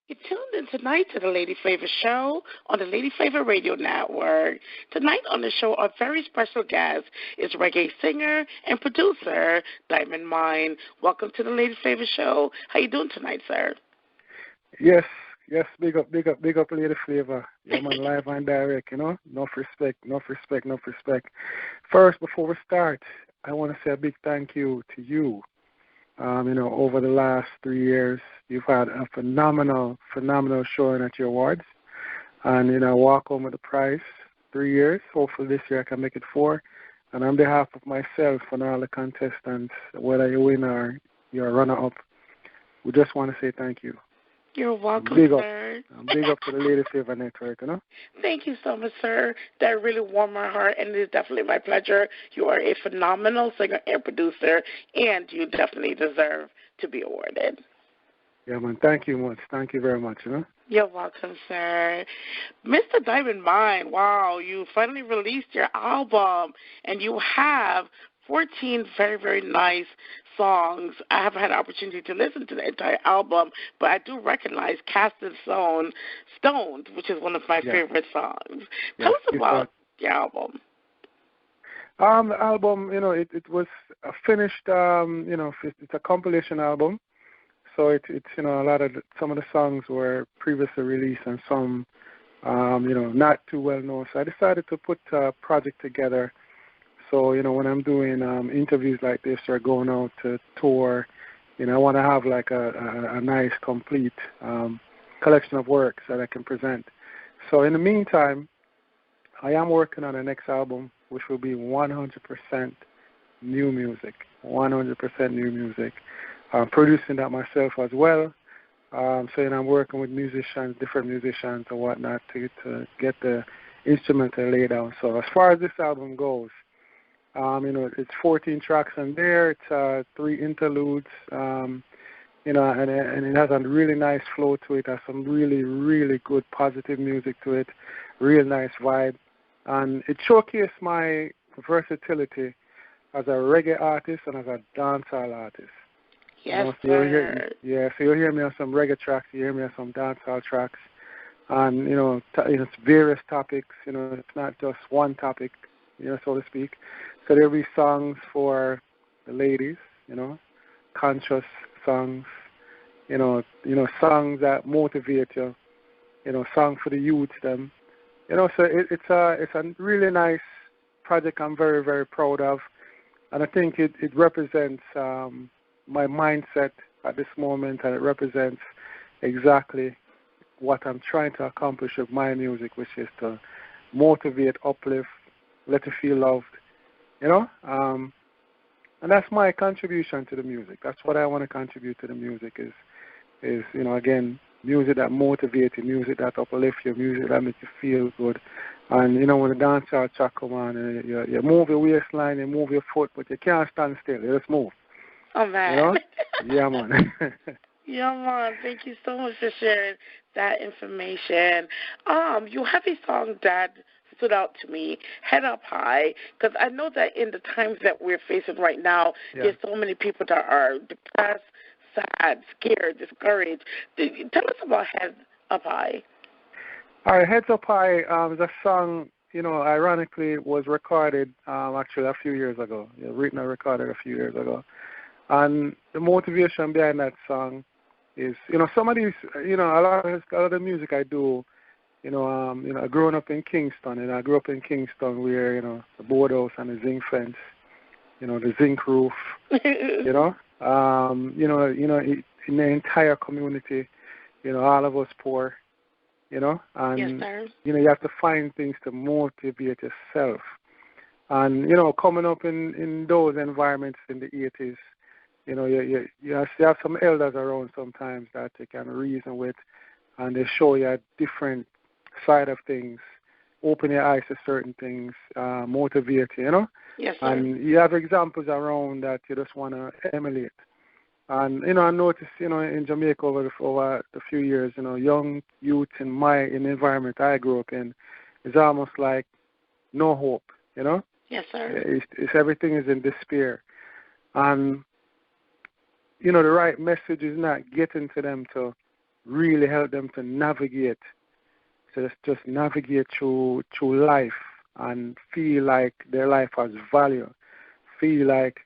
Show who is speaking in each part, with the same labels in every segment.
Speaker 1: You tuned in tonight to the Lady Flava Show on the Lady Flava Radio Network. Tonight on the show, our very special guest is reggae singer and producer Diamond Mine. Welcome to the Lady Flava Show. How you doing tonight, sir?
Speaker 2: Yes, yes, big up, Lady Flava. Yeah, man, live and direct, you know. Enough respect. First, before we start, I want to say a big thank you to you. Over the last 3 years, you've had a phenomenal showing at your awards. And, walk home with the prize, 3 years. Hopefully this year I can make it 4. And on behalf of myself and all the contestants, whether you win or you're a runner-up, we just want to say thank you.
Speaker 1: You're welcome, sir.
Speaker 2: Big up to the Lady Flava Network,
Speaker 1: Thank you so much, sir. That really warmed my heart, and it is definitely my pleasure. You are a phenomenal singer and producer, and you definitely deserve to be awarded.
Speaker 2: Yeah, man. Thank you much. Thank you very much,
Speaker 1: You're welcome, sir. Mr. Diamond Mine, wow, you finally released your album, and you have 14 very, very nice songs. I haven't had an opportunity to listen to the entire album, but I do recognize Cast and Stoned, which is one of my favorite songs. Tell us about your album.
Speaker 2: The album, it was a finished, it's a compilation album. So it's some of the songs were previously released and some, not too well known. So I decided to put a project together. So, when I'm doing interviews like this or going out to tour, I want to have like a nice, complete collection of works that I can present. So in the meantime, I am working on the next album, which will be 100% new music, 100% new music. I'm producing that myself as well. I'm working with different musicians and whatnot to get the instrumental laid down. So as far as this album goes, it's 14 tracks on there. It's 3 interludes, and it has a really nice flow to it. It has some really, really good positive music to it, real nice vibe. And it showcased my versatility as a reggae artist and as a dancehall artist.
Speaker 1: Yes,
Speaker 2: so you'll hear me on some reggae tracks, you hear me on some dancehall tracks. And, it's various topics, it's not just one topic, so to speak. So there'll be songs for the ladies, conscious songs, songs that motivate you, songs for the youth, them. So it's a really nice project I'm very, very proud of. And I think it represents my mindset at this moment, and it represents exactly what I'm trying to accomplish with my music, which is to motivate, uplift, let you feel loved, and that's my contribution to the music. That's what I want to contribute to the music is again, music that motivates you, music that uplifts you, music that makes you feel good. And, when the dancehall track come on, you move your waistline, you move your foot, but you can't stand still. You just move.
Speaker 1: Oh, man.
Speaker 2: Yeah, man.
Speaker 1: Yeah, man. Thank you so much for sharing that information. You have a song that stood out to me, Head Up High, because I know that in the times that we're facing right now, there's so many people that are depressed, sad, scared, discouraged. Tell us about Head Up High.
Speaker 2: All right, Heads Up High is a song, ironically was recorded actually a few years ago. Written and recorded a few years ago. And the motivation behind that song is, some of these, a lot of the music I do, growing up in Kingston, and I grew up in Kingston where, the boardhouse and the zinc fence, the zinc roof, in the entire community, all of us poor, and,
Speaker 1: yes, sir.
Speaker 2: You have to find things to motivate yourself. And, coming up in those environments in the 80s, you have some elders around sometimes that you can reason with, and they show you a different side of things, open your eyes to certain things, motivate you,
Speaker 1: Yes, sir.
Speaker 2: And you have examples around that you just want to emulate. And, I noticed, in Jamaica over the few years, young youth in the environment I grew up in is almost like no hope,
Speaker 1: Yes, sir.
Speaker 2: It's everything is in despair. And, the right message is not getting to them to really help them to navigate, to just navigate through life and feel like their life has value, feel like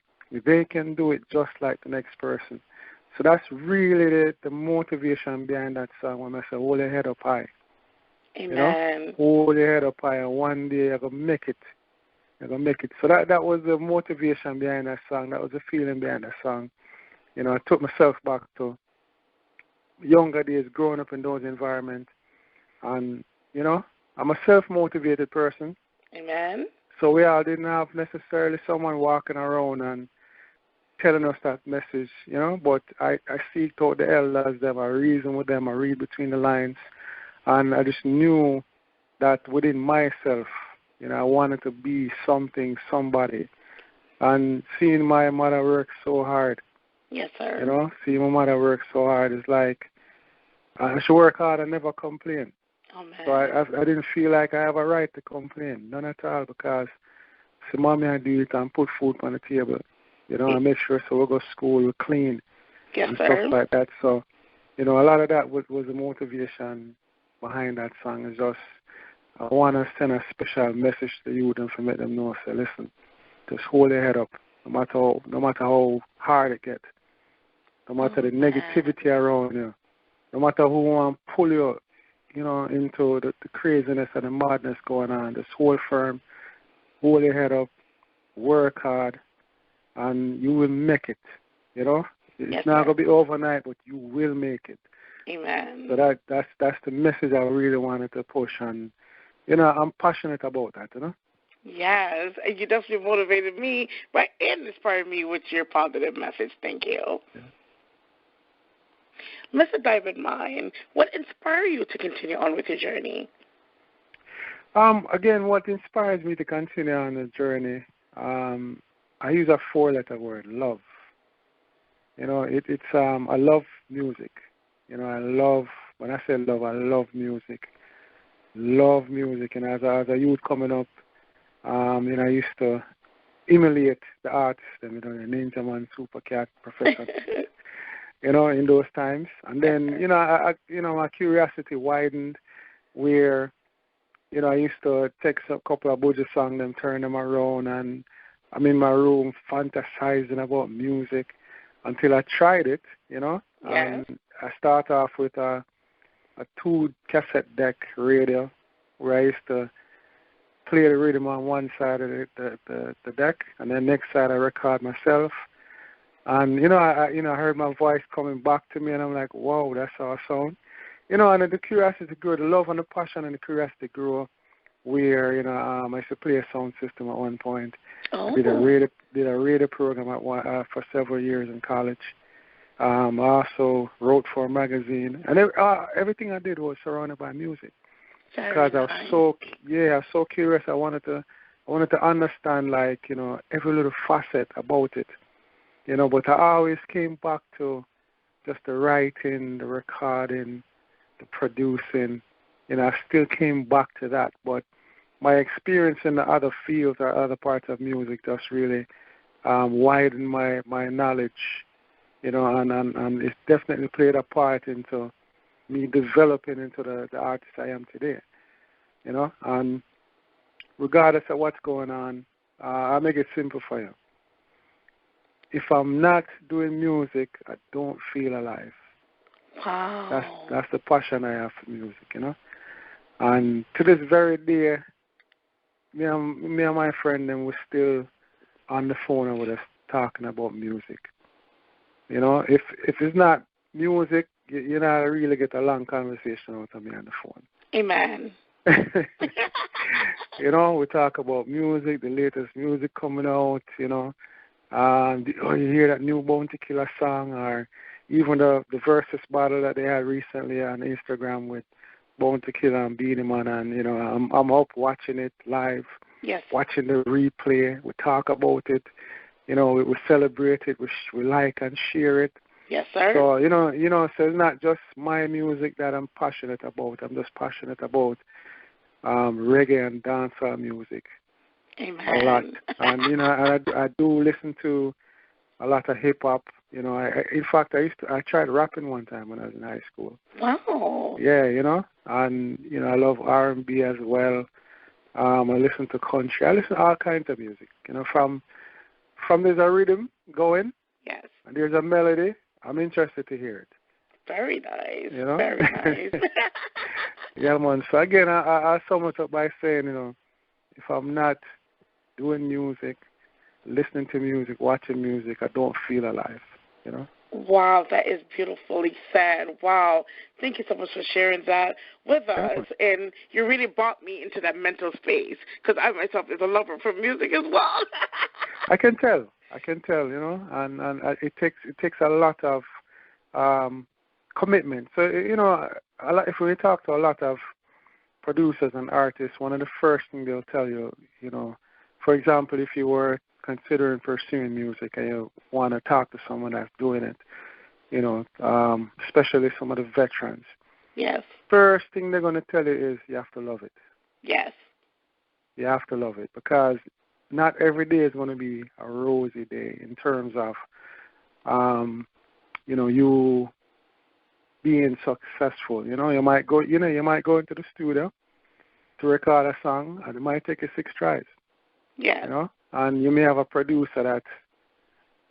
Speaker 2: they can do it just like the next person. So that's really the motivation behind that song when I say, hold your head up high.
Speaker 1: Amen.
Speaker 2: You know? Hold your head up high, and one day you're going to make it. You're going to make it. So that was the motivation behind that song. That was the feeling behind that song. You know, I took myself back to younger days, growing up in those environments. And, you know, I'm a self-motivated person.
Speaker 1: Amen.
Speaker 2: So we all didn't have necessarily someone walking around and telling us that message, you know, but I seeked out the elders, them, I reason with them, I read between the lines, and I just knew that within myself, you know, I wanted to be something, somebody. And seeing my mother work so hard,
Speaker 1: yes, sir.
Speaker 2: You know, seeing my mother work so hard is like, she work hard and never complain.
Speaker 1: Oh, man.
Speaker 2: So I didn't feel like I have a right to complain, none at all, because see, mommy I do it and put food on the table. You know, I make sure so we go to school, we clean,
Speaker 1: yes,
Speaker 2: and
Speaker 1: sir.
Speaker 2: stuff like that. So, you know, a lot of that was the motivation behind that song. Is just I want to send a special message to youth and to make them know, say, listen, just hold your head up, no matter how hard it gets, no matter the negativity around you, no matter who want to pull you, you know, into the craziness and the madness going on. Just hold firm, hold your head up, work hard, and you will make it, you know. It's not going to be overnight, but you will make it.
Speaker 1: Amen.
Speaker 2: So that's the message I really wanted to push, and, you know, I'm passionate about that, you know.
Speaker 1: Yes, and you definitely motivated me and inspired me with your positive message. Thank you.
Speaker 2: Yeah.
Speaker 1: Mr. Diamond Mine, what inspired you to continue on with your journey?
Speaker 2: Again, what inspires me to continue on the journey, I use a 4-letter word, love. You know, it's I love music. You know, when I say love, I love music. Love music, and as a youth coming up, you know, I used to emulate the artists, you know, the Ninja Man, Super Cat, Professor, you know, in those times. And then, you know, my curiosity widened where, you know, I used to take a couple of Buju songs and turn them around, and I'm in my room fantasizing about music until I tried it, you know.
Speaker 1: Yes.
Speaker 2: And I start off with a 2-cassette deck radio where I used to play the rhythm on one side of the deck, and then next side I record myself. And, you know, I heard my voice coming back to me, and I'm like, wow, that's awesome. You know, and the curiosity grew, the love and the passion and the curiosity grew, where, you know, I used to play a sound system at one point.
Speaker 1: Oh.
Speaker 2: I did a radio program for several years in college. I also wrote for a magazine, and everything I did was surrounded by music. Because I was so curious. I wanted to understand, like, you know, every little facet about it, you know. But I always came back to just the writing, the recording, the producing. You know, I still came back to that. But my experience in the other fields or other parts of music just really widened my knowledge, you know, and it definitely played a part into me developing into the artist I am today, you know. And regardless of what's going on, I'll make it simple for you. If I'm not doing music, I don't feel alive.
Speaker 1: Wow.
Speaker 2: That's the passion I have for music, you know. And to this very day, me and my friend, then we're still on the phone with us talking about music. You know, if it's not music, you not really get a long conversation out of me on the phone.
Speaker 1: Amen.
Speaker 2: You know, we talk about music, the latest music coming out, you know. You hear that new Bounty Killer song, or even the versus battle that they had recently on Instagram with Bounty Killer and Beenie Man, and, you know, I'm up watching it live,
Speaker 1: yes,
Speaker 2: watching the replay. We talk about it, you know, we celebrate it, we like and share it.
Speaker 1: Yes, sir.
Speaker 2: So, you know, so it's not just my music that I'm passionate about. I'm just passionate about reggae and dancehall music.
Speaker 1: Amen.
Speaker 2: A lot. And, you know, I do listen to a lot of hip-hop, You know, in fact, I tried rapping one time when I was in high school.
Speaker 1: Wow.
Speaker 2: Yeah, you know, and you know, I love R&B as well. I listen to country. I listen to all kinds of music. You know, from there's a rhythm going,
Speaker 1: Yes.
Speaker 2: and there's a melody. I'm interested to hear it.
Speaker 1: Very nice.
Speaker 2: You know?
Speaker 1: Very nice.
Speaker 2: Yeah, man. So again, I sum it up by saying, you know, if I'm not doing music, listening to music, watching music, I don't feel alive. You know?
Speaker 1: Wow, that is beautifully said. Wow. Thank you so much for sharing that with us. And you really brought me into that mental space because I myself is a lover for music as well.
Speaker 2: I can tell, you know, and it takes a lot of commitment. So, you know, if we talk to a lot of producers and artists, one of the first things they'll tell you, you know, for example, if you were considering pursuing music and you want to talk to someone that's doing it, you know, especially some of the veterans.
Speaker 1: Yes.
Speaker 2: First thing they're going to tell you is you have to love it.
Speaker 1: Yes.
Speaker 2: You have to love it because not every day is going to be a rosy day in terms of, you know, you being successful. You know, you might go into the studio to record a song, and it might take you 6 tries.
Speaker 1: Yeah.
Speaker 2: You know, and you may have a producer that's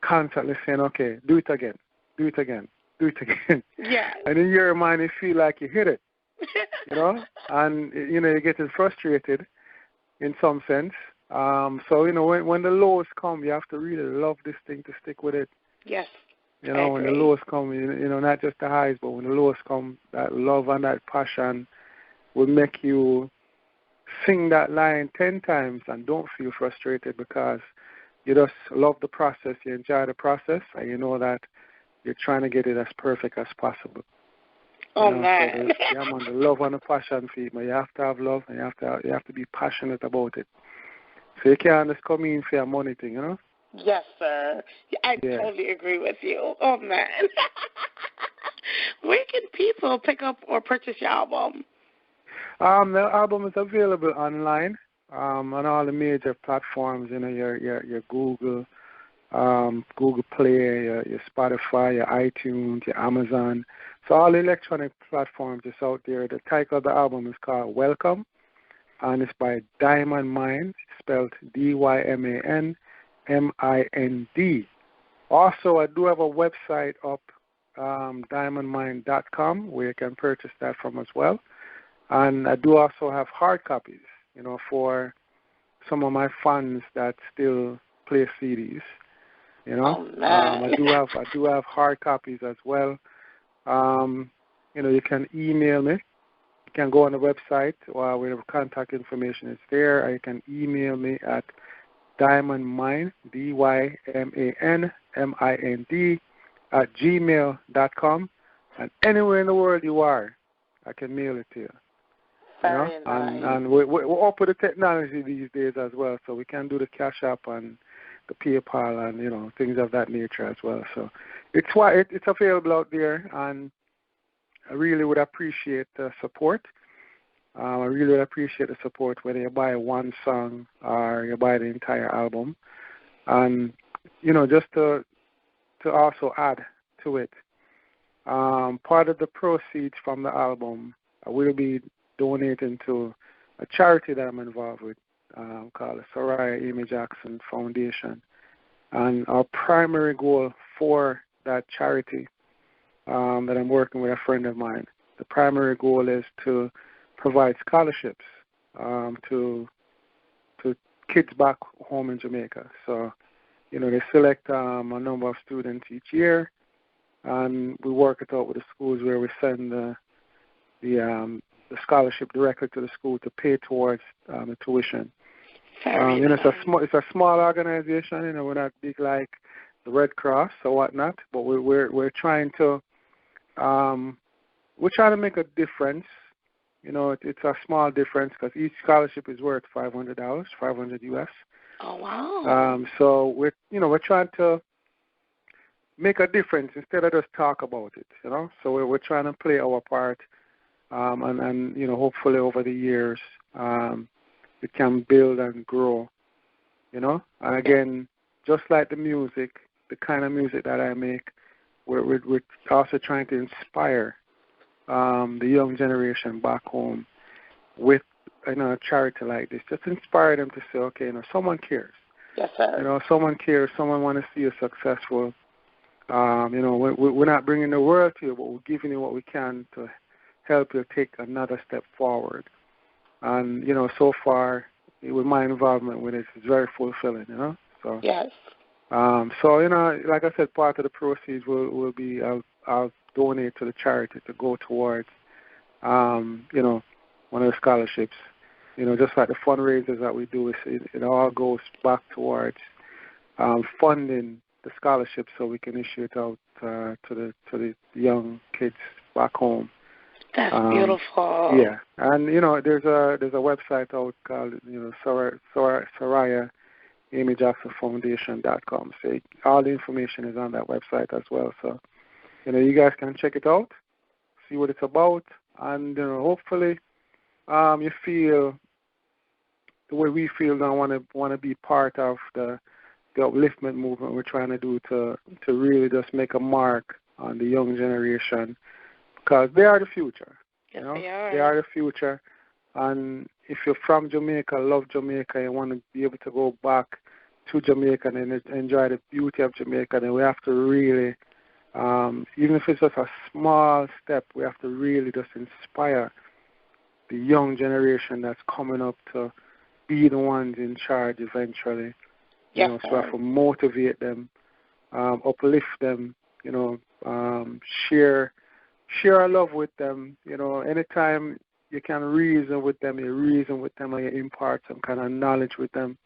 Speaker 2: constantly saying, "Okay, do it again, do it again, do it again."
Speaker 1: Yeah.
Speaker 2: And in your mind, you feel like you hit it. You know, and you know you're getting frustrated in some sense. So you know when the lows come, you have to really love this thing to stick with it.
Speaker 1: Yes.
Speaker 2: You know, when the lows come, you know, not just the highs, but when the lows come, that love and that passion will make you sing that line 10 times and don't feel frustrated because you just love the process, you enjoy the process, and you know that you're trying to get it as perfect as possible.
Speaker 1: Oh,
Speaker 2: man. So yeah, man, the love and the passion for it, but you have to have love and you have to be passionate about it. So you can't just come in for a money thing, you know?
Speaker 1: Yes, sir. I totally agree with you. Oh, man. Where can people pick up or purchase your album?
Speaker 2: The album is available online on all the major platforms, you know, your Google, Google Play, your Spotify, your iTunes, your Amazon. So all the electronic platforms is out there. The title of the album is called Welcome, and it's by Diamond Mind, spelled DYMANMIND. Also, I do have a website up, diamondmind.com, where you can purchase that from as well. And I do also have hard copies, you know, for some of my fans that still play CDs. You know, I do have hard copies as well. You know, you can email me. You can go on the website or where the contact information is there, or you can email me at diamondmind, DYMANMIND @gmail.com, and anywhere in the world you are, I can mail it to you.
Speaker 1: Very
Speaker 2: you know?
Speaker 1: nice.
Speaker 2: And we're up with the technology these days as well, so we can do the Cash App and the PayPal and, you know, things of that nature as well. So it's available out there, and I really would appreciate the support. I really would appreciate the support whether you buy one song or you buy the entire album. And, you know, just to also add to it, part of the proceeds from the album I will be donating to a charity that I'm involved with called the Soraya Amy Jackson Foundation. And our primary goal for that charity that I'm working with a friend of mine, the primary goal is to provide scholarships to kids back home in Jamaica. So, you know, they select a number of students each year, and we work it out with the schools where we send the scholarship directly to the school to pay towards the tuition. You know, it's a small organization. You know, we're not big like the Red Cross or whatnot, but we're trying to make a difference. You know, it's a small difference because each scholarship is worth $500, $500 US.
Speaker 1: Oh wow!
Speaker 2: So we're trying to make a difference instead of just talk about it. You know, so we're trying to play our part, and you know, hopefully over the years, it can build and grow. You know, and again, just like the music, the kind of music that I make, we're also trying to inspire the young generation back home with a charity like this. Just inspire them to say, okay, someone cares.
Speaker 1: Yes, sir.
Speaker 2: Someone cares. Someone wants to see you successful. We're not bringing the world to you, but we're giving you what we can to help you take another step forward. And, so far, with my involvement with it, it's very fulfilling, So,
Speaker 1: yes.
Speaker 2: Like I said, part of the proceeds will be, I'll donate to the charity to go towards, one of the scholarships. Just like the fundraisers that we do, it all goes back towards funding the scholarship so we can issue it out to the young kids back home.
Speaker 1: That's beautiful.
Speaker 2: Yeah, and there's a website out called Soraya AmyJacksonFoundation.com. So all the information is on that website as well. So you guys can check it out, see what it's about, and hopefully you feel the way we feel and want to be part of the upliftment movement we're trying to do to really just make a mark on the young generation, because they are the future.
Speaker 1: Yes,
Speaker 2: they are the future. And if you're from Jamaica, love Jamaica, and want to be able to go back to Jamaica and enjoy the beauty of Jamaica, then we have to really, even if it's just a small step, we have to really just inspire the young generation that's coming up to be the ones in charge eventually.
Speaker 1: Yes,
Speaker 2: so we have to motivate them, uplift them, share our love with them. Anytime you can reason with them, you reason with them and you impart some kind of knowledge with them.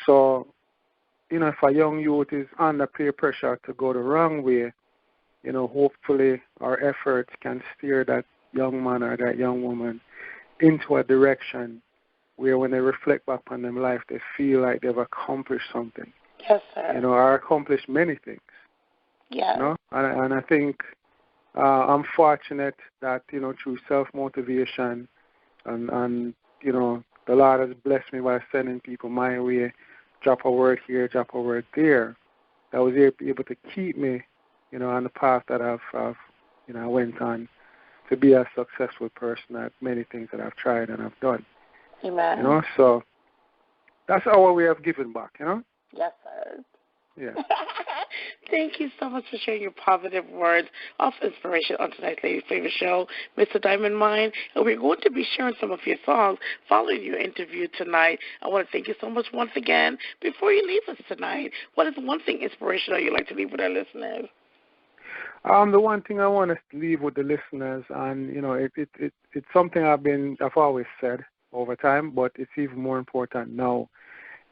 Speaker 2: So, if a young youth is under peer pressure to go the wrong way, hopefully our efforts can steer that young man or that young woman into a direction where when they reflect back on their life, they feel like they've accomplished something.
Speaker 1: Yes, sir.
Speaker 2: Or accomplished many things.
Speaker 1: Yeah.
Speaker 2: And I think I'm fortunate that, through self-motivation and the Lord has blessed me by sending people my way, drop a word here, drop a word there, that was able to keep me, on the path that I've I went on to be a successful person at many things that I've tried and I've done.
Speaker 1: Amen.
Speaker 2: So that's our way of giving back,
Speaker 1: Yes, sir.
Speaker 2: Yeah.
Speaker 1: Thank you so much for sharing your positive words of inspiration on tonight's Lady Flava Show, Mr. Diamond Mine. And we're going to be sharing some of your songs following your interview tonight. I want to thank you so much once again. Before you leave us tonight, what is one thing inspirational you'd like to leave with our listeners?
Speaker 2: The one thing I want to leave with the listeners, and it's something I've always said over time, but it's even more important now,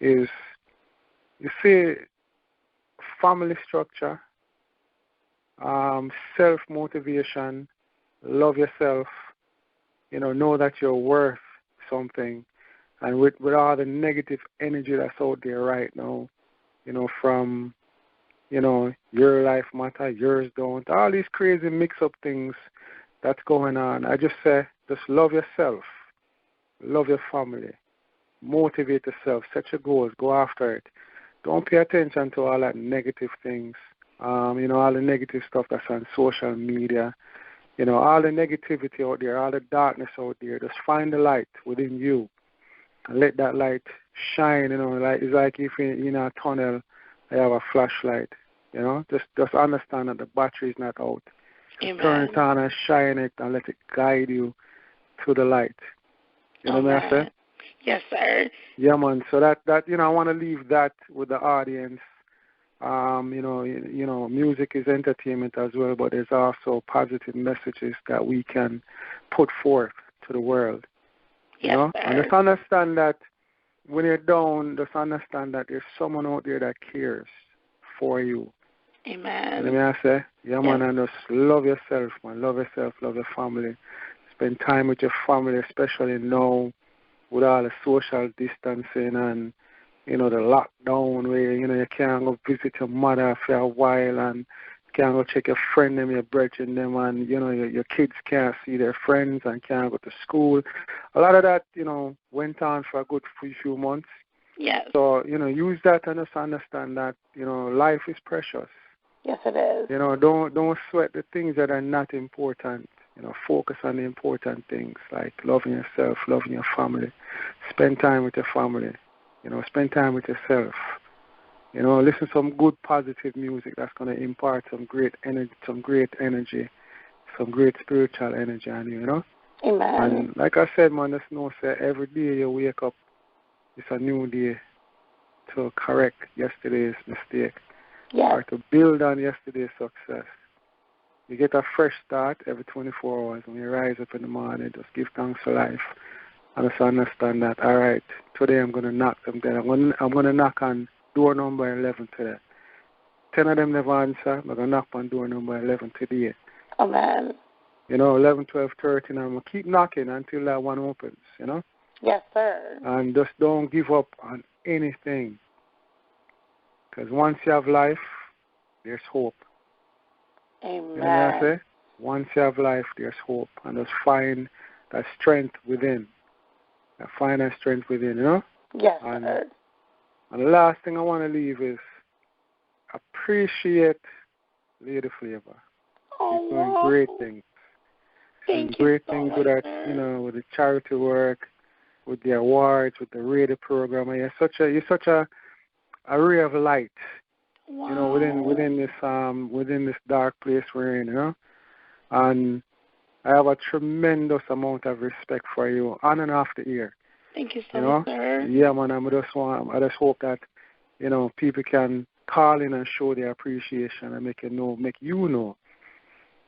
Speaker 2: is you see family structure, self-motivation, love yourself, know that you're worth something, and with all the negative energy that's out there right now, from your life matter, yours don't, all these crazy mix-up things that's going on. I just say, just love yourself, love your family, motivate yourself, set your goals, go after it. Don't pay attention to all that negative things, all the negative stuff that's on social media, all the negativity out there, all the darkness out there. Just find the light within you and let that light shine, it's like if you're in a tunnel, you have a flashlight. Just understand that the battery is not out.
Speaker 1: Amen.
Speaker 2: Turn it on and shine it and let it guide you to the light. You know what I say?
Speaker 1: Yes, sir.
Speaker 2: Yeah, man. So that I want to leave that with the audience. Music is entertainment as well, but there's also positive messages that we can put forth to the world.
Speaker 1: Yes, sir.
Speaker 2: And just understand that when you're down, just understand that there's someone out there that cares for you.
Speaker 1: Amen.
Speaker 2: You know what I say? Yeah, man, and just love yourself, man. Love yourself, love your family. Spend time with your family, especially now with all the social distancing and, the lockdown where, you can't go visit your mother for a while and can't go check your friend them, your brethren them, and, your kids can't see their friends and can't go to school. A lot of that, went on for a good few months.
Speaker 1: Yes.
Speaker 2: So, use that and just understand that, life is precious.
Speaker 1: Yes, it is.
Speaker 2: Don't sweat the things that are not important. Focus on the important things like loving yourself, loving your family. Spend time with your family. Spend time with yourself. Listen to some good positive music that's going to impart some great energy, some great spiritual energy on you,
Speaker 1: Amen.
Speaker 2: And like I said, man, just know that every day you wake up, it's a new day to correct yesterday's mistake.
Speaker 1: Yes.
Speaker 2: Or to build on yesterday's success. You get a fresh start every 24 hours. When you rise up in the morning, just give thanks for life. And just understand that, all right, today I'm going to knock them down. I'm going to knock on door number 11 today. 10 of them never answer. I'm going to knock on door number 11 today.
Speaker 1: Amen.
Speaker 2: 11, 12, 13, I'm going to keep knocking until that one opens,
Speaker 1: Yes, sir.
Speaker 2: And just don't give up on anything. Because once you have life, there's hope.
Speaker 1: Amen.
Speaker 2: You know what I say? Once you have life, there's hope. And just find that strength within. Find that strength within,
Speaker 1: Yes, sir.
Speaker 2: And the last thing I want to leave is appreciate Lady Flava.
Speaker 1: Oh,
Speaker 2: she's doing great things.
Speaker 1: Thank
Speaker 2: you great
Speaker 1: so
Speaker 2: things
Speaker 1: much,
Speaker 2: with that,
Speaker 1: sir.
Speaker 2: With the charity work, with the awards, with the radio program. And you're such a ray of light.
Speaker 1: Wow.
Speaker 2: Within this dark place we're in, And I have a tremendous amount of respect for you on and off the air.
Speaker 1: Thank you so much, sir.
Speaker 2: Yeah, man. I just hope that people can call in and show their appreciation and make you know.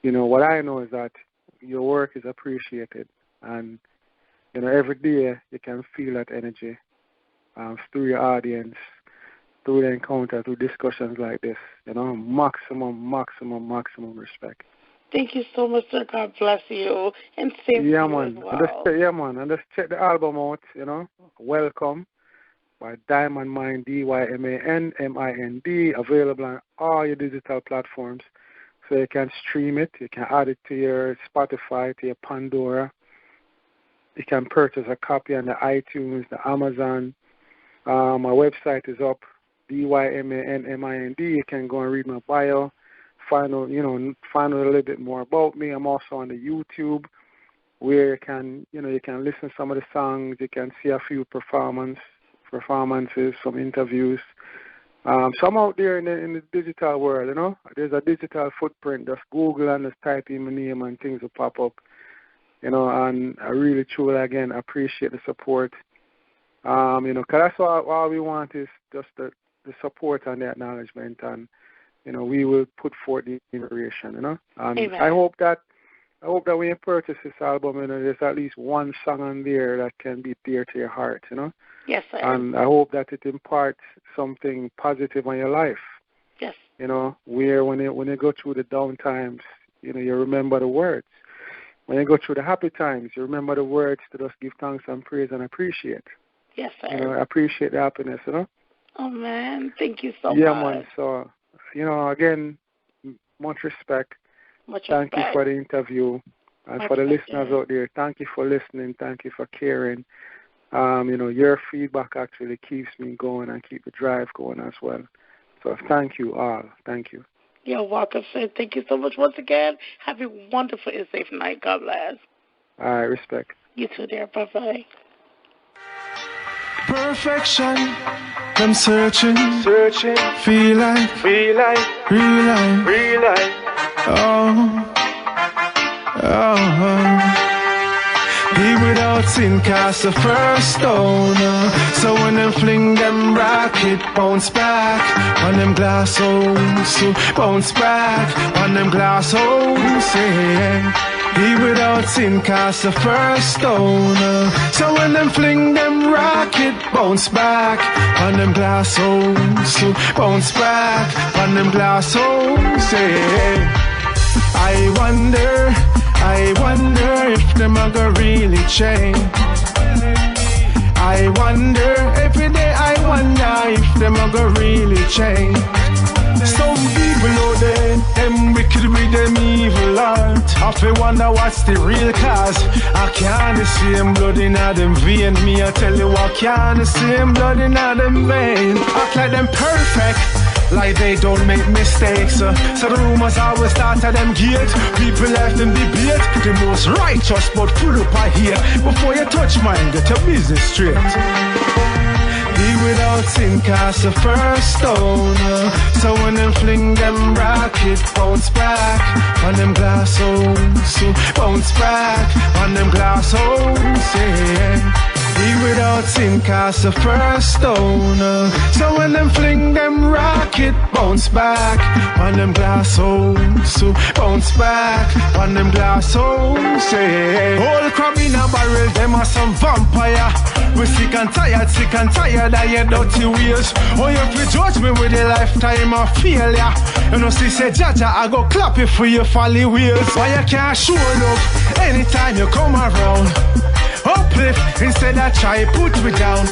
Speaker 2: What I know is that your work is appreciated, and every day you can feel that energy through your audience, through the encounter, through discussions like this. Maximum respect.
Speaker 1: Thank you so much, sir. God bless you. And same to you
Speaker 2: man.
Speaker 1: as well.
Speaker 2: And just check the album out, Welcome by Diamond Mind, DYMANMIND, available on all your digital platforms. So you can stream it, you can add it to your Spotify, to your Pandora. You can purchase a copy on the iTunes, the Amazon. My website is up, DYMANMIND. You can go and read my bio. Find out a little bit more about me. I'm also on the YouTube, where you can listen to some of the songs. You can see a few performances, some interviews. So I'm out there in the digital world. There's a digital footprint. Just Google and just type in my name and things will pop up. And I really, truly, again, appreciate the support. Because that's all we want is just the support and the acknowledgement, and we will put forth the inspiration, And
Speaker 1: Amen.
Speaker 2: I hope that when you purchase this album, there's at least one song on there that can be dear to your heart,
Speaker 1: Yes, sir.
Speaker 2: And I hope that it imparts something positive on your life.
Speaker 1: Yes.
Speaker 2: Where when you go through the down times, you remember the words. When you go through the happy times, you remember the words to just give thanks and praise and appreciate.
Speaker 1: Yes, sir.
Speaker 2: Appreciate the happiness,
Speaker 1: Oh, man. Thank you so much.
Speaker 2: Yeah, man. So, again, much respect. Thank you for the interview. And for the listeners out there, thank you for listening. Thank you for caring. Your feedback actually keeps me going and keep the drive going as well. So thank you all. Thank you.
Speaker 1: You're welcome, sir. Thank you so much once again. Have a wonderful and safe night. God bless.
Speaker 2: All right, respect.
Speaker 1: You too, dear. Bye-bye.
Speaker 3: Perfection, I'm searching, feel like, real life, He without sin cast the first stone. So when them fling them rocket, bounce back on them glass holes. Bounce back on them glass holes. Yeah. He without sin cast the first stone. So when them fling them rocket, bounce back on them glass holes. Bounce back on them glass holes. Yeah. I wonder if them a go really change. I wonder, every day I wonder if them a go really change. Some people out there, them wicked with them evil heart. I feel wonder what's the real cause. I can't see them blood in them vein. Me I tell you I can't see them blood in them vein. Act like them perfect, like they don't make mistakes. So the rumors always start at them gate. People left them debate. The most righteous but full up of hate. Before you touch mine, get your business straight. Be without sin cast the first stone. So when them fling them rocket, bounce back on them glass holes. So bounce back on them glass holes, yeah. Be without sin cast the first stone. So when them fling them rocket, bounce back on them glass holes. So bounce back on them glass holes, yeah. All crab in a barrel, them are some vampire. We sick and tired of your dirty ways. Oh, you fi judge me with a lifetime of failure. You know, see, say, Jaja, I go clap it for your folly wheels. Why you can't show up anytime you come around? Uplift instead of try put me down.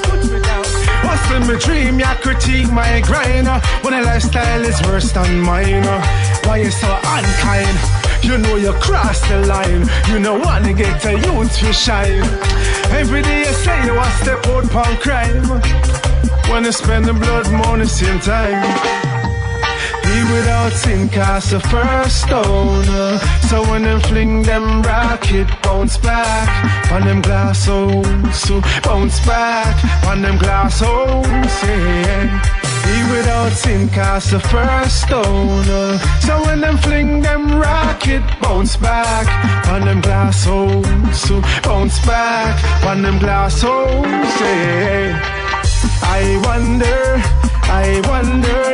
Speaker 3: Hustle my dream, you critique my grind. When a lifestyle is worse than mine. Why you so unkind? You know you cross the line. You know wanna get a youth to shine. Every day you say you want step out from crime. When you spend the blood money same time. Be without sin cast the first stone. So when them fling them rocket, bounce back on them glass holes. So bounce back on them glass holes, yeah. Be without sin cast the first stone. So when them fling them rocket, bounce back on them glass holes. So bounce back on them glass holes, yeah. I wonder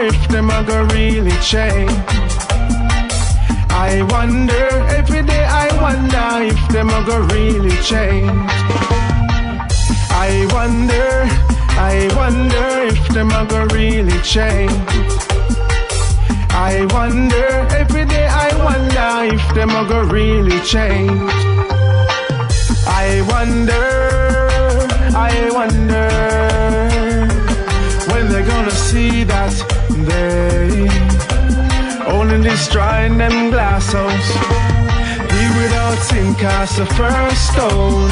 Speaker 3: if them a go really change. I wonder, every day I wonder if them a go really change. I wonder if them a go really change. I wonder, every day I wonder if them a go really change. I wonder when they're gonna see that they only destroying them glass house. Be without sin cast the first stone.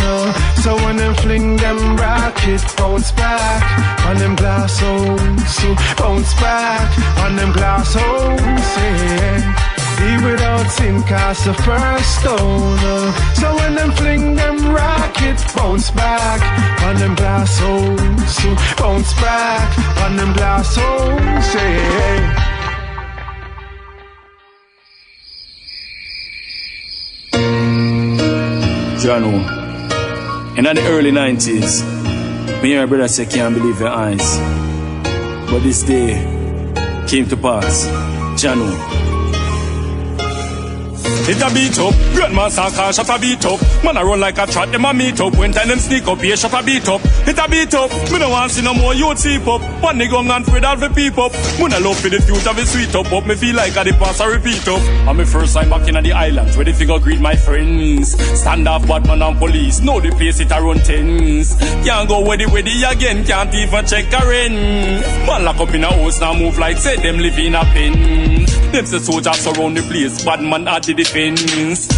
Speaker 3: So when them fling them rocket, bounce back on them glass holes. So bounce back on them glass holes, yeah. Be without sin cast the first stone. So when them fling them rocket, bounce back on them glass holes. So bounce back on them glass holes, yeah.
Speaker 4: Jano, in the early 90s, me and my brother say can't believe your eyes. But this day came to pass. Jano.
Speaker 5: It a beat up, grandma car shut a beat up. Man a run like a trot, them a meet up. When time them sneak up, yeah, shut a beat up. It a beat up, me no want see no more youth sleep up. One nigga and afraid all the peep up. Me no love for the future, me sweet up. But me feel like a the past a repeat up. And me first time back in the islands, where the figure greet my friends. Stand up, Batman and police, know the place it a run tense. Can't go weddy again, can't even check a rent. Man lock up in a house, now move like say them live in a pen. Them say soldiers surround the place, bad man at the defense.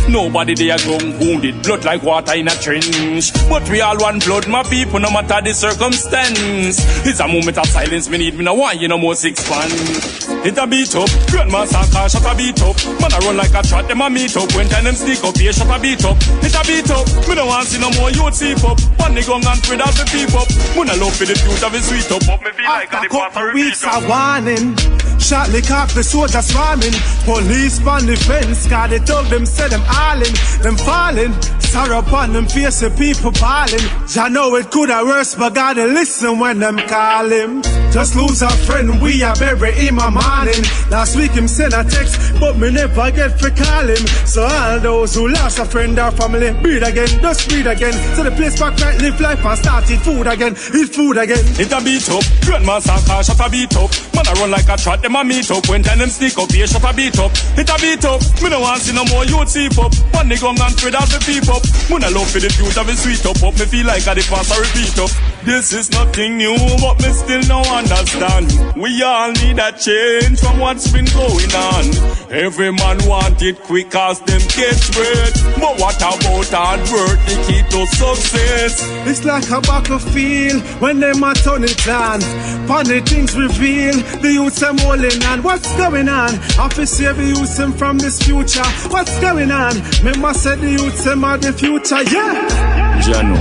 Speaker 5: Nobody there ground wounded, blood like water in a trench. But we all want blood, my people, no matter the circumstance. It's a moment of silence, me need me no want you no more six-pants. It a beat up, grandma car shut a beat up. Man a run like a trot, them a meet up. When time them sneak up, yeah, shut a beat up. It a beat up, me no want see no more youth sleep up. One nigga and spread out the people up. Me no love for the future, be sweet up. But me feel like a the past a repeat up.
Speaker 3: Warning. Shot lick off the soldiers swarming. Police on the fence, cause they told them, say them all in. Them falling, sorrow upon them face, the people balling. I know it could have worse, but gotta listen when them call him. Just lose a friend, we are bury in my morning. Last week him sent a text, but me never get to call him. So all those who lost a friend or family, breathe again, just breathe again. So the place back right, live life and start eat food again, eat food again.
Speaker 5: It a beat up, grandma car shut a beat up. Man a run like a trot, them a meet up. When time them sneak up, here shut a beat up. It a beat up. Me no want see no more youth sleep up. One nigga and spread out the peep up. Me no love for the youth of it sweet up. Me feel like I the past a repeat up. This is nothing new, but me still no understand. We all need a change from what's been going on. Every man want it quick as them catch bread. But what about hard work, the key to success?
Speaker 3: It's like a battlefield when them a turn it on. Funny things reveal, the youths them holding on. What's going on? I feel save the youths them from this future. What's going on? Remember said the youths them are the future, yeah.
Speaker 4: Jano,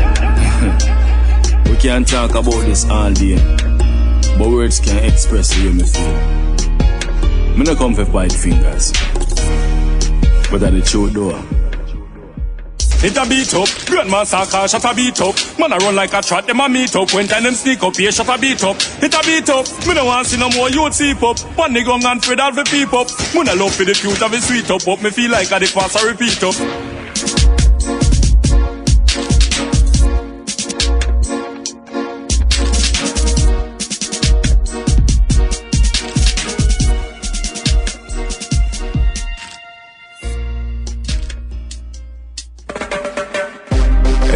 Speaker 4: we can't talk about this all day, but words can't express the way me feel. Me no come for white fingers, but at the truth door.
Speaker 5: It a beat up, Grandmaster car shut a beat up. Man a run like a trot, them a meet up. When time them sneak up, here shut a beat up. It a beat up, me no want see no more youth sleep up. One nigga and spread out the peep up. Me no love for the youth of it sweet up. Me feel like I the past a repeat up.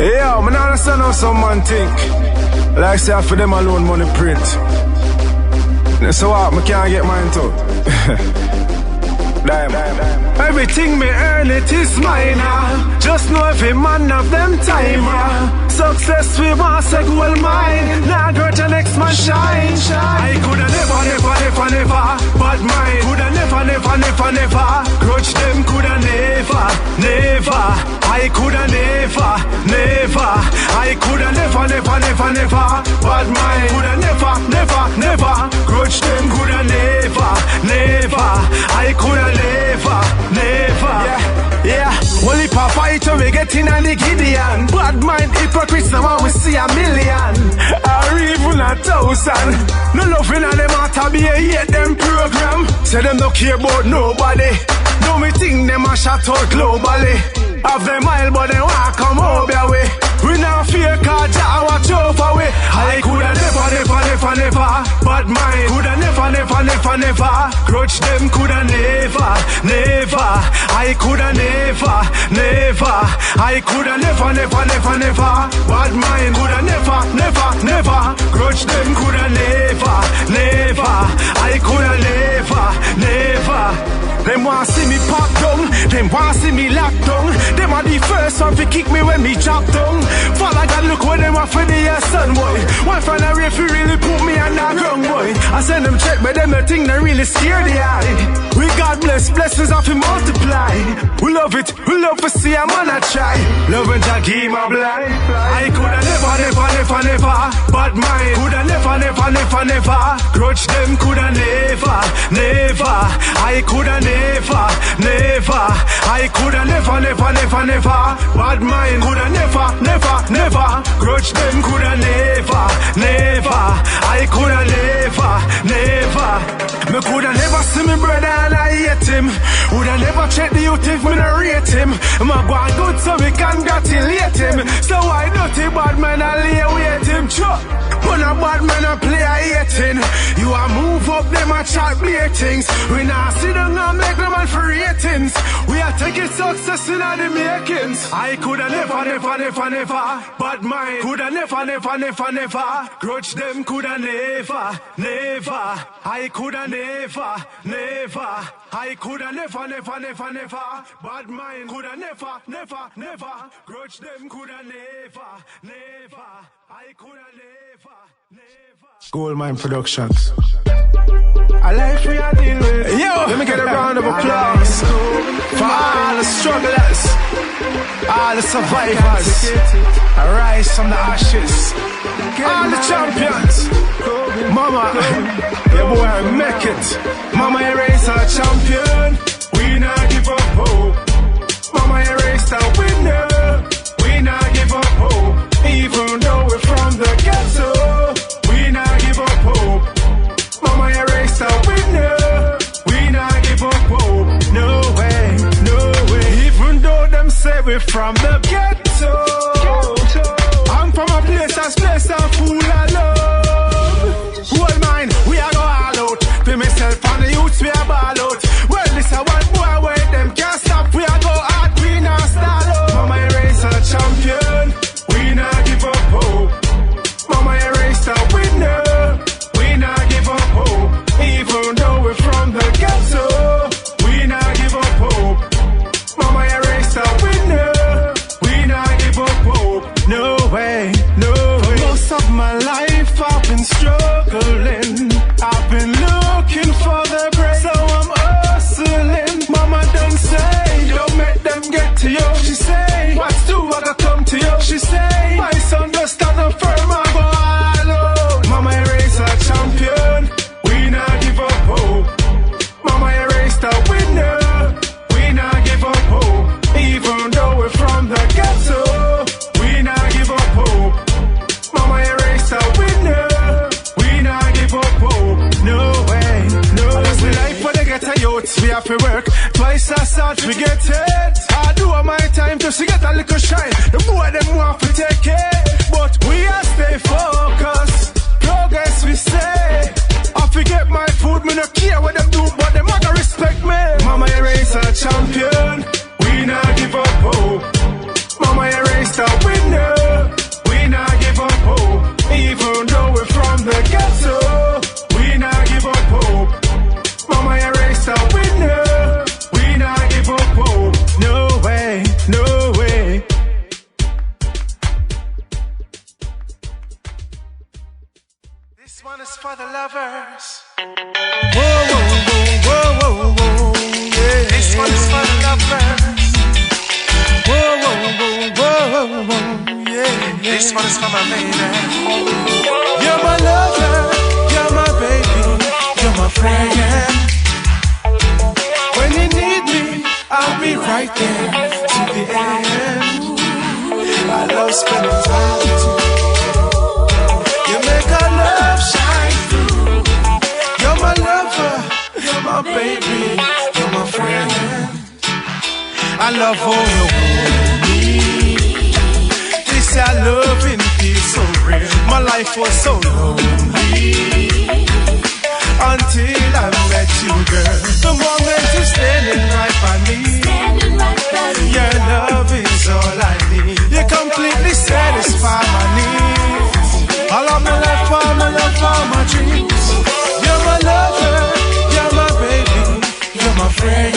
Speaker 3: Yo, man, I understand how some man think. Like say for them alone money print. So what, me can't get mine too. Damn. Everything me earn it is mine. Just know every man of them time. Success we want say gold mine. Now go to next man shine. I coulda never, but mine coulda never. Grudge them coulda never. I coulda never. I coulda never, but mine coulda never. Grudge them coulda never. I coulda never. Yeah. Only Papa it we get in and the Gideon. Bad mind hypocrites now we see a million. Or even 1,000. No loving and them out to be a hate them program. Say them no care about nobody. No me think them a shot out globally. Have them mile but they want come over your way. We not fear cause I watch over way. I coulda never, but mine coulda never. Grudge them coulda never. I coulda never. I coulda never. But mine coulda never. Grudge them coulda never. I coulda never. Them want see me pop down, them want see me lock down. Them are the first one to kick me when me drop down. Father God look what them want for the son boy. One friend I if you really put me on that ground boy. I send them check but them the thing they really scare the eye. We God bless, blessings of him multiply. We love it, we love to see a man a try. Love and Jack him a blind. I coulda never, but mine coulda never. Grudge them coulda never. I coulda never. I coulda never. But mine coulda never. Grudge them coulda never. I coulda never. Me coulda never see me brother and I hate him. Woulda never check the youth if me no rate him. My boy good so me congratulate him. So why dirty bad man I lay wait him? Chuck. When a bad man a play a hating. You a move up them a chat blatings. We not sit down and make them all for ratings. We are taking success in the makings. I coulda never, but mine coulda never. Grudge them coulda never. I coulda never. I coulda never. But mine coulda never. Grudge them coulda never. I coulda never. Goldmine Productions. I like we are dealing with. Yo, let me get a round of applause for all the strugglers, all the survivors. I rise from the ashes, all the champions. Mama, your boy I make it. Mama erase our champion. We not give up hope. Mama erase our winner. We not give up hope. Even though we're from the ghetto, we not give up hope. Mama erase our winner. We not give up hope. No way. Even though them say we're from the ghetto, I'm from a place that's blessed and full of love. Hold mine, we are go all out. Be me yourself on the youths, we are ball out. Well, this a one boy where them can't stop. We are go hard, we not stall out. Mama, you race a champion, we not give up hope. Mama, you race a winner, we not give up hope. Even though we're from the ghetto, we not give up hope. Mama, you race a winner, we not give up hope. No way, no way. For most of my life I've been struggling. I've been looking for the grace, so I'm hustling. Mama don't say, don't make them get to you. She say, what's do I gotta come to you? She say, my son just stand up firm and go all out. Mama, you race a champion, we not give up hope. Mama, you race the winner, we not give up hope. Even though we're from the ghetto, we not give up hope. Mama, you race the winner, we not give up hope. No way, no way. Unless we life for the ghetto youths, we have to work twice as hard, we get it. I do all my time just to get a little shine. The boy them want to take it, but we are stay focused. Progress we say. I forget my food, me no care what them do, but them not gonna respect me. Mama, you race a champion, we not give up hope. Mama, you race a winner, we not give up hope. Even though we're from the ghetto, we not give up hope. Mama, you race a winner, we not give up hope. No way, no way. This one is for the lovers. Whoa, whoa, whoa, whoa, whoa, whoa, yeah. This one is for the lovers. Whoa, whoa, whoa, whoa, whoa, yeah, yeah. This one is for my lady. You're my lover, you're my baby, you're my friend. When you need me, I'll be right there to the end. I love spending time with you. You make our love shine through. You're my lover, you're my baby, you're my friend. I love all you hold me. This our loving feels so real. My life was so lonely until I met you, girl. The moment you're standing right by me, your love is all I need. You completely satisfy my needs. All of my life, all my love, all my dreams. You're my lover, you're my baby, you're my friend.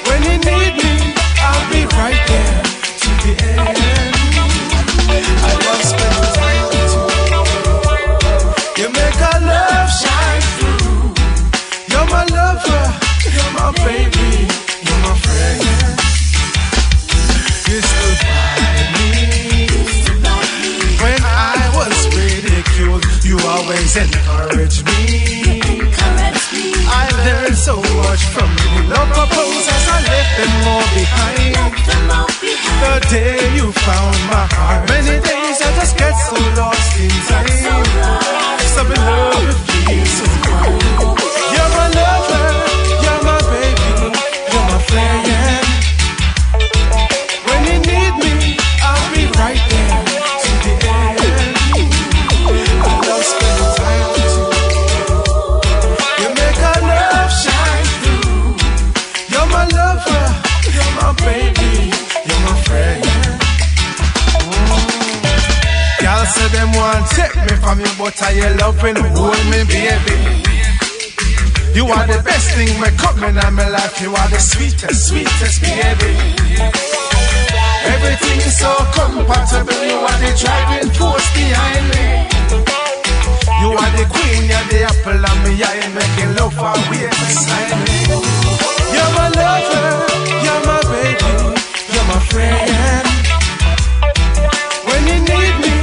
Speaker 3: When you need me, I'll be right there to the end. I love spending time with you. You make our love shine through. You're my lover, you're my baby, you're my friend. You stood by me when I was ridiculed. You always encouraged me. I learned so much from you. No proposals, I left them all behind. The day you found my heart. Many days I just get so lost in time. So in love with you so fine. You're my lover, you're my baby, you're my friend. When you need me, I'll be right there to the end. I love spending time with you. You make our love shine through. You're my lover, you're my baby, you're my friend. Y'all say them want take me from you, but I you loving hold me, baby. You are the best thing me coming in my life. You are the sweetest, sweetest, baby. Everything is so compatible. You are the driving force behind me. You are the queen, you're the apple of my eye, making love for way beside me. You're my lover, you're my baby, you're my friend. When you need me,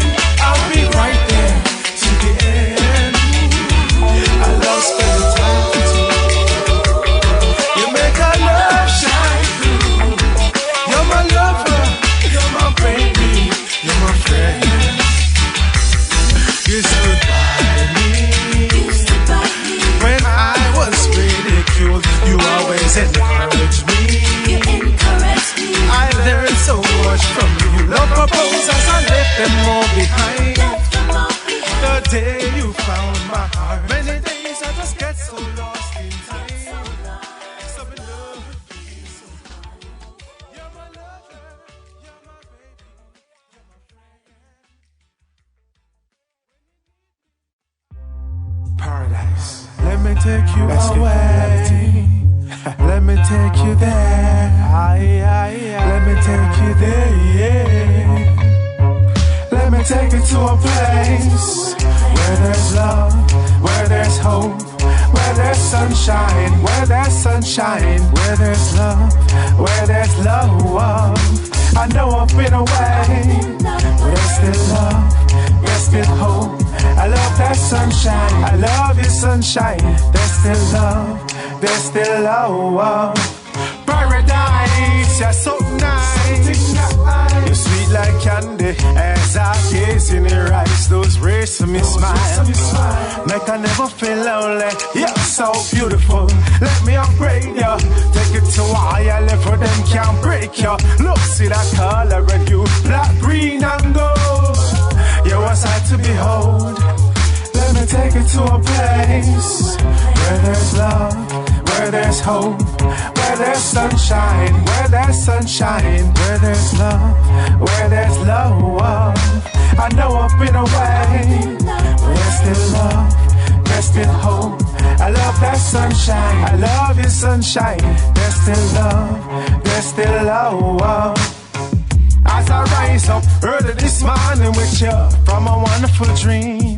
Speaker 3: I'll be right there to the end. I love spending time with you. You make our love shine through. You're my lover, you're my baby, you're my friend. You stood by me when I was ridiculed. You always encouraged me. I learned so much me take you away. Let me take you there. Let me take you there, yeah. Let me take you to a place where there's love, where there's hope, where there's sunshine, where there's sunshine, where there's love, where there's love. I know I've been away, but there's still love, there's still hope. I love that sunshine, I love your sunshine. There's still love, there's still love. Paradise, you're so nice. You're sweet like candy as I gaze in your eyes. Those rays to me smile, make I never feel lonely. You're so beautiful, let me upgrade you. Take it to a higher level, them can't break you. Look, see that color in you, black, green and gold. You're a sight to behold. Let me take you to a place where there's love, where there's hope, where there's sunshine, where there's sunshine, where there's love, where there's love. I know I've been away, but there's still love, there's still hope. I love that sunshine, I love your sunshine. There's still love, there's still love. As I rise up early this morning with you from a wonderful dream.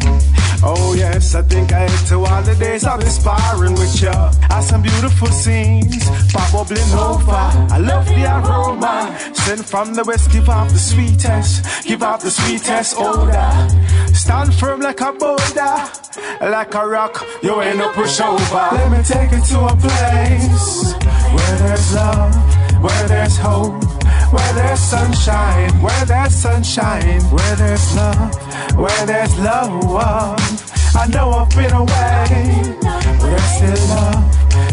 Speaker 3: Oh yes, I think I hate to all the days of inspiring with you. I some beautiful scenes, pop bubbling over. I love the aroma, sent from the west, give off the sweetest odor. Stand firm like a boulder, like a rock, you ain't no pushover. Let me take you to a place where there's love, where there's hope, where there's sunshine, where there's sunshine, where there's love, where there's love. I know I've been away, but there's still love,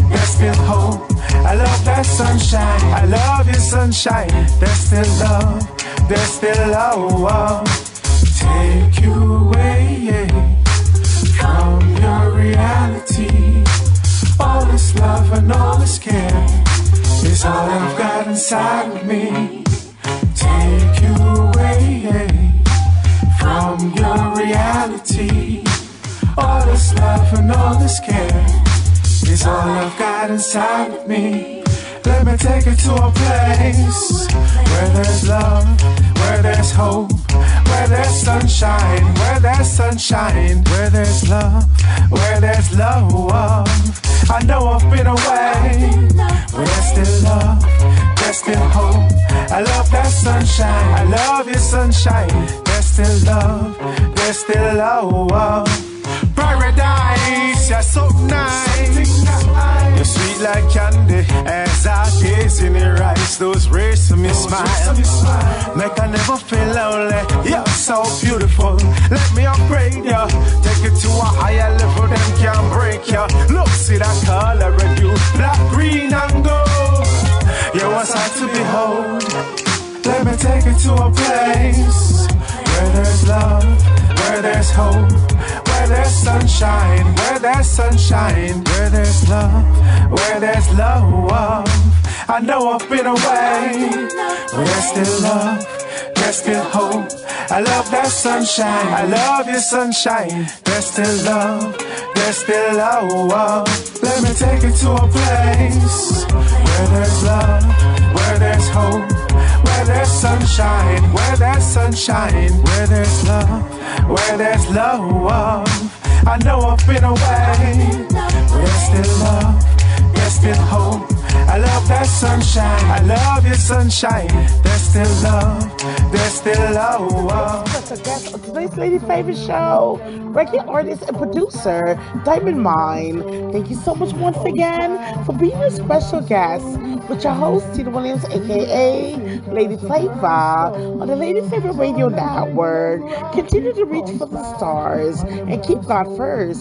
Speaker 3: there's still hope. I love that sunshine, I love your sunshine. There's still love, there's still love. Take you away from your reality. All this love and all this care is all I've got inside of me. Take you away from your reality. All this love and all this care is all I've got inside of me. Let me take you to a place where there's love, where there's hope, where there's sunshine, where there's sunshine, where there's love, where there's love. I know I've been away, but there's still love, there's still hope. I love that sunshine, I love your sunshine. There's still love, there's still love. Paradise, you're so nice. You're sweet like candy as I gaze in your eyes. Those rays to me smile, make I never feel lonely. You're so beautiful, let me upgrade you. Take it to a higher level, them can't break you. Look, see that color in you, black, green and gold. You're a sight to behold. Let me take you to a place where there's love, where there's hope, where there's sunshine, where there's sunshine, where there's love, where there's love. I know I've been away, but there's still love, there's still hope. I love that sunshine, I love your sunshine. There's still love, there's still love. Let me take you to a place where there's love, where there's hope, where there's sunshine, where there's sunshine, where there's love, where there's love. I know I've been away, but there's still love, there's still hope. I love that sunshine, I love your sunshine. There's still love, there's still love.
Speaker 6: Special guest on today's Lady Flava Show, reggae artist and producer, Diamond Mine. Thank you so much once again for being a special guest with your host, Tina Williams, aka Lady Flava, on the Lady Flava Radio Network. Continue to reach for the stars and keep God first.